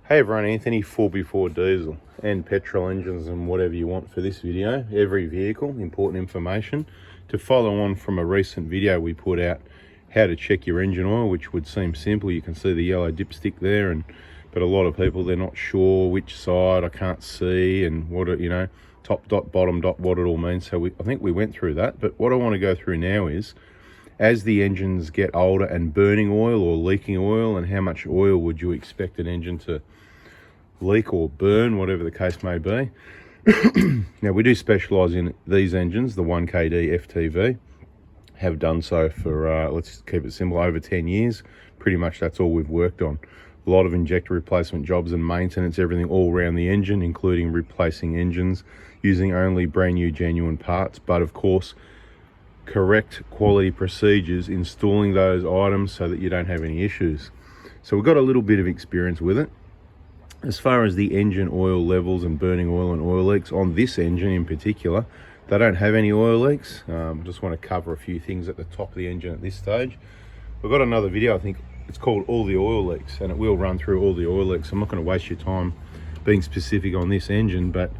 Hey everyone, Anthony, 4x4 diesel and petrol engines and whatever you want for this video. Every vehicle, important information. To follow on from a recent video we put out, how to check your engine oil, which would seem simple. You can see the yellow dipstick there, but a lot of people, they're not sure which side, I can't see, and what it, top dot, bottom dot, what it all means. So I think we went through that, but what I want to go through now is, as the engines get older and burning oil or leaking oil, and how much oil would you expect an engine to leak or burn, whatever the case may be. Now, we do specialise in these engines, the 1KD FTV, have done so for, let's keep it simple, over 10 years. Pretty much that's all we've worked on. A lot of injector replacement jobs and maintenance, everything all around the engine, including replacing engines, using only brand new genuine parts, but of course, correct quality procedures, installing those items so that you don't have any issues. So we've got a little bit of experience with it. As far as the engine oil levels and burning oil and oil leaks, on this engine in particular, they don't have any oil leaks. Just want to cover a few things at the top of the engine at this stage. We've got another video, I think it's called All the Oil Leaks, and it will run through all the oil leaks. I'm not going to waste your time being specific on this engine, but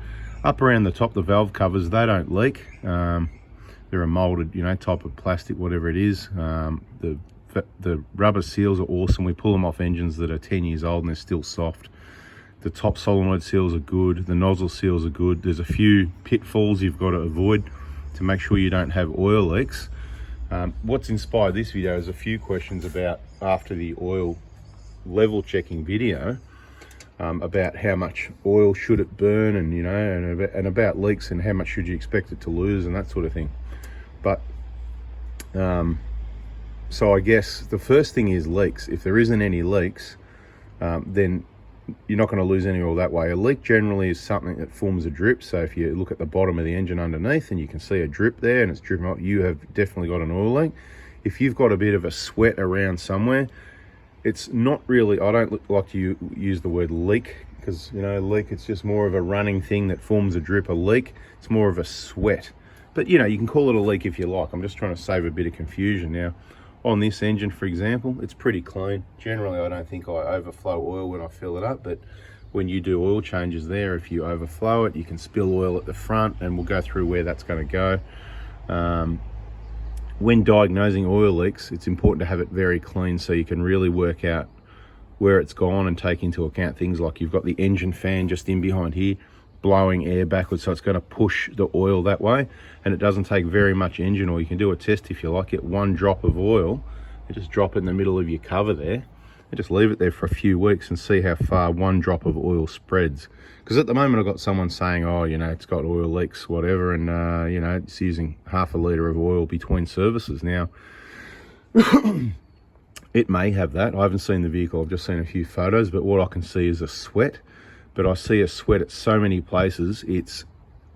up around the top, the valve covers, they don't leak. They're a molded, type of plastic, whatever it is. The rubber seals are awesome. We pull them off engines that are 10 years old and they're still soft. The top solenoid seals are good. The nozzle seals are good. There's a few pitfalls you've got to avoid to make sure you don't have oil leaks. What's inspired this video is a few questions about, after the oil level checking video, about how much oil should it burn, and about leaks and how much should you expect it to lose and that sort of thing. But so I guess the first thing is leaks. If there isn't any leaks, then you're not going to lose any oil that way. A leak generally is something that forms a drip. So if you look at the bottom of the engine underneath and you can see a drip there and it's dripping up, you have definitely got an oil leak. If you've got a bit of a sweat around somewhere, it's not really, I don't like to use the word leak, because leak, it's just more of a running thing that forms a drip. A leak, it's more of a sweat. But you can call it a leak if you like. I'm just trying to save a bit of confusion now. On this engine, for example, it's pretty clean. Generally, I don't think I overflow oil when I fill it up, but when you do oil changes there, if you overflow it, you can spill oil at the front, and we'll go through where that's going to go. When diagnosing oil leaks, it's important to have it very clean so you can really work out where it's gone and take into account things like you've got the engine fan just in behind here, blowing air backwards, so it's going to push the oil that way, and it doesn't take very much engine oil. You can do a test if you like. Get 1 drop of oil and just drop it in the middle of your cover there and just leave it there for a few weeks and see how far 1 drop of oil spreads. Because at the moment I've got someone saying, oh, it's got oil leaks, whatever, and it's using half a litre of oil between services. Now it may have that. I haven't seen the vehicle, I've just seen a few photos, but what I can see is a sweat. But I see a sweat at so many places,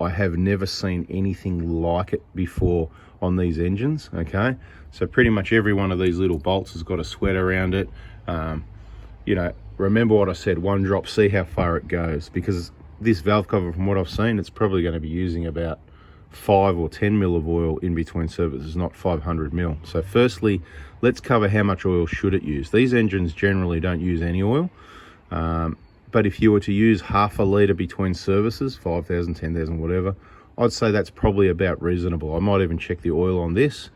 I have never seen anything like it before on these engines, okay? So pretty much every one of these little bolts has got a sweat around it. Remember what I said, 1 drop, see how far it goes, because this valve cover, from what I've seen, it's probably going to be using about 5 or 10 mil of oil in between services, not 500 mil. So firstly, let's cover how much oil should it use. These engines generally don't use any oil. But if you were to use half a litre between services, 5,000, 10,000, whatever, I'd say that's probably about reasonable. I might even check the oil on this,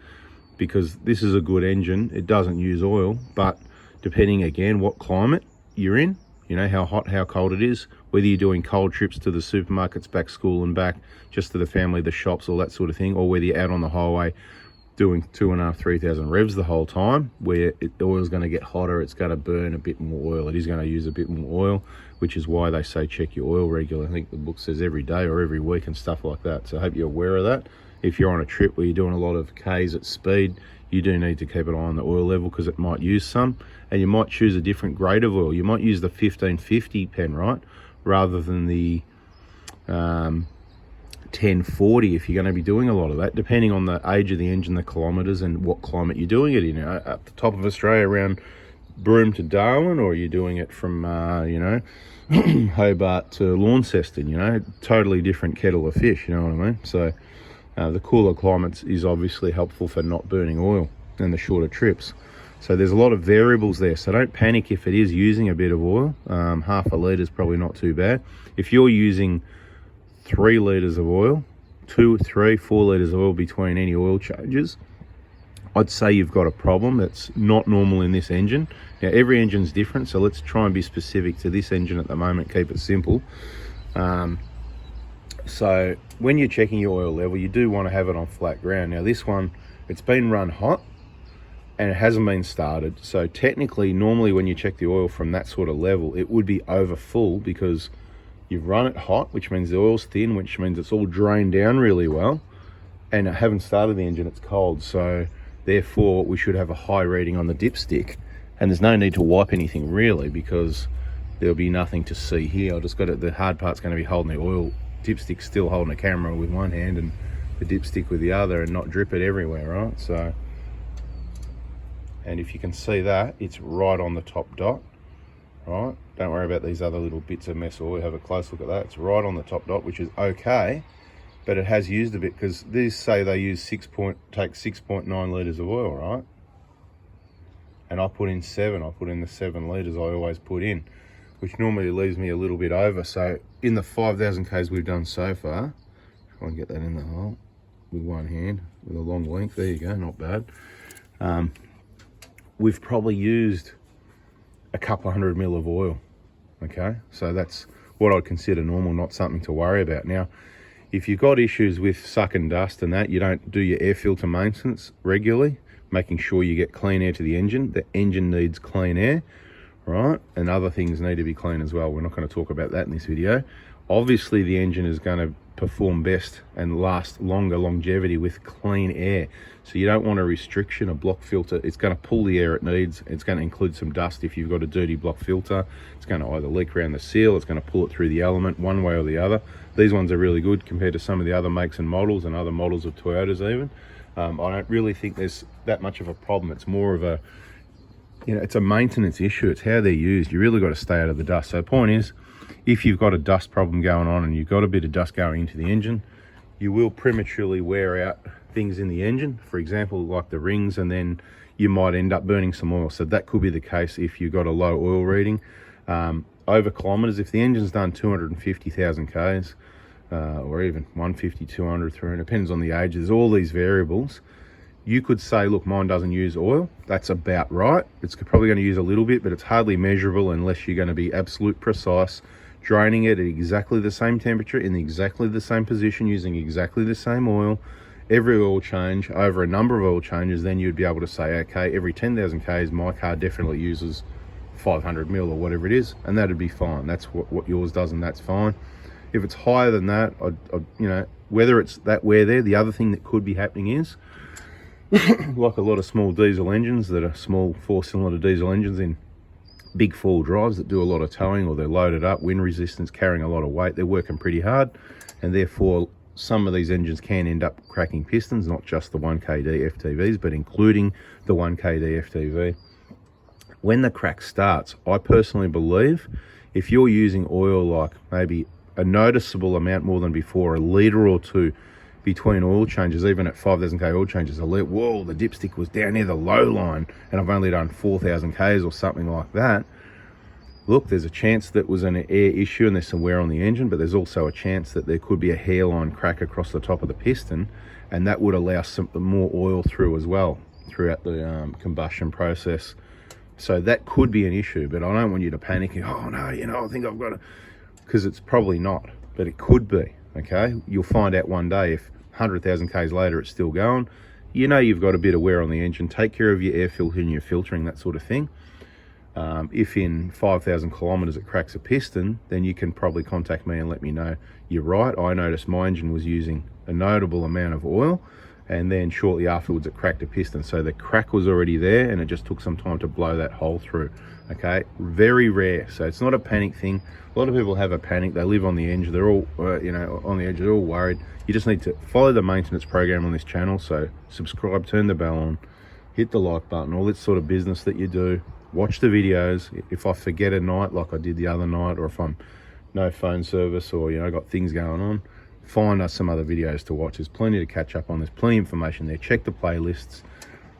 because this is a good engine. It doesn't use oil, but depending, again, what climate you're in, how hot, how cold it is, whether you're doing cold trips to the supermarkets, back school and back, just to the family, the shops, all that sort of thing, or whether you're out on the highway doing 2,500, 3,000 revs the whole time, where the oil's going to get hotter, it's going to burn a bit more oil, it is going to use a bit more oil, which is why they say check your oil regularly. I think the book says every day or every week and stuff like that. So I hope you're aware of that. If you're on a trip where you're doing a lot of Ks at speed, you do need to keep an eye on the oil level, because it might use some, and you might choose a different grade of oil. You might use the 1550 Penrite rather than the 1040 if you're going to be doing a lot of that, depending on the age of the engine, the kilometres, and what climate you're doing it in. At the top of Australia around Broome to Darwin, or you're doing it from Hobart to Launceston, totally different kettle of fish, you know what I mean? So the cooler climates is obviously helpful for not burning oil and the shorter trips. So there's a lot of variables there. So don't panic if it is using a bit of oil. Half a litre is probably not too bad. If you're using 3 litres of oil, 2, 3, 4 litres of oil between any oil changes, I'd say you've got a problem that's not normal in this engine. Now every engine's different, so let's try and be specific to this engine at the moment, keep it simple. So when you're checking your oil level, you do want to have it on flat ground. Now this one, it's been run hot and it hasn't been started. So technically, normally when you check the oil from that sort of level, it would be over full because you've run it hot, which means the oil's thin, which means it's all drained down really well. And I haven't started the engine, it's cold. So therefore we should have a high reading on the dipstick. And there's no need to wipe anything really because there'll be nothing to see here. I just got it, the hard part's going to be holding the oil dipstick, still holding the camera with one hand and the dipstick with the other, and not drip it everywhere, right? So, and if you can see that, it's right on the top dot, right? Don't worry about these other little bits of mess oil. Have a close look at that. It's right on the top dot, which is okay, but it has used a bit because these say they use take 6.9 litres of oil, right? And I put in 7. I put in the 7 litres I always put in, which normally leaves me a little bit over. So in the 5,000 Ks we've done so far, try and get that in the hole with one hand, with a long length. There you go, not bad. We've probably used a couple 100 mil of oil, okay? So that's what I'd consider normal, not something to worry about. Now, if you've got issues with sucking dust and that, you don't do your air filter maintenance regularly, making sure you get clean air to the engine needs clean air, right? And other things need to be clean as well. We're not going to talk about that in this video. Obviously the engine is going to perform best and last longer longevity with clean air. So you don't want a restriction, a block filter. It's going to pull the air it needs. It's going to include some dust if you've got a dirty block filter. It's going to either leak around the seal, it's going to pull it through the element one way or the other. These ones are really good compared to some of the other makes and models and other models of Toyotas even. I don't really think there's that much of a problem. It's more of a, you know, it's a maintenance issue. It's how they're used. You really got to stay out of the dust. So the point is, if you've got a dust problem going on and you've got a bit of dust going into the engine, you will prematurely wear out things in the engine, for example, like the rings, and then you might end up burning some oil. So that could be the case if you've got a low oil reading. Over kilometers, if the engine's done 250,000 Ks, or even 150, 200, 300, depends on the age. There's all these variables. You could say, look, mine doesn't use oil. That's about right. It's probably going to use a little bit, but it's hardly measurable unless you're going to be absolute precise, draining it at exactly the same temperature, in exactly the same position, using exactly the same oil, every oil change, over a number of oil changes. Then you'd be able to say, okay, every 10,000 Ks, my car definitely uses 500 mil or whatever it is, and that'd be fine. That's what yours does, and that's fine. If it's higher than that, you know, whether it's that wear there, the other thing that could be happening is, like a lot of small diesel engines that are small 4-cylinder diesel engines in big four drives that do a lot of towing, or they're loaded up, wind resistance, carrying a lot of weight, they're working pretty hard, and therefore some of these engines can end up cracking pistons, not just the 1KD FTVs, but including the 1KD FTV. When the crack starts, I personally believe if you're using oil like maybe a noticeable amount more than before, a litre or two between oil changes, even at 5,000 K oil changes, whoa, the dipstick was down near the low line and I've only done 4,000 Ks or something like that. Look, there's a chance that was an air issue and there's some wear on the engine, but there's also a chance that there could be a hairline crack across the top of the piston, and that would allow some more oil through as well throughout the combustion process. So that could be an issue, but I don't want you to panic. Oh no, you know, I think I've got it, because it's probably not, but it could be. Okay, you'll find out one day if 100,000 Ks later it's still going. You know you've got a bit of wear on the engine. Take care of your air filter and your filtering, that sort of thing. If in 5,000 kilometers it cracks a piston, then you can probably contact me and let me know. You're right, I noticed my engine was using a notable amount of oil, and then shortly afterwards it cracked a piston. So the crack was already there and it just took some time to blow that hole through. Okay, very rare. So it's not a panic thing. A lot of people have a panic. They live on the edge. They're all, you know, on the edge. They're all worried. You just need to follow the maintenance program on this channel. So subscribe, turn the bell on, hit the like button, all this sort of business that you do. Watch the videos. If I forget a night like I did the other night, or if I'm no phone service, or, you know, got things going on, find us some other videos to watch. There's plenty to catch up on. There's plenty of information there. Check the playlists.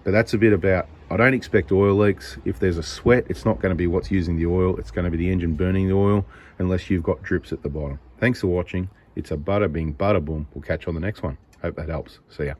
But that's a bit about I don't expect oil leaks. If there's a sweat, it's not going to be what's using the oil. It's going to be the engine burning the oil, unless you've got drips at the bottom. Thanks for watching. It's a bada bing, bada boom. We'll catch you on the next one. Hope that helps. See ya.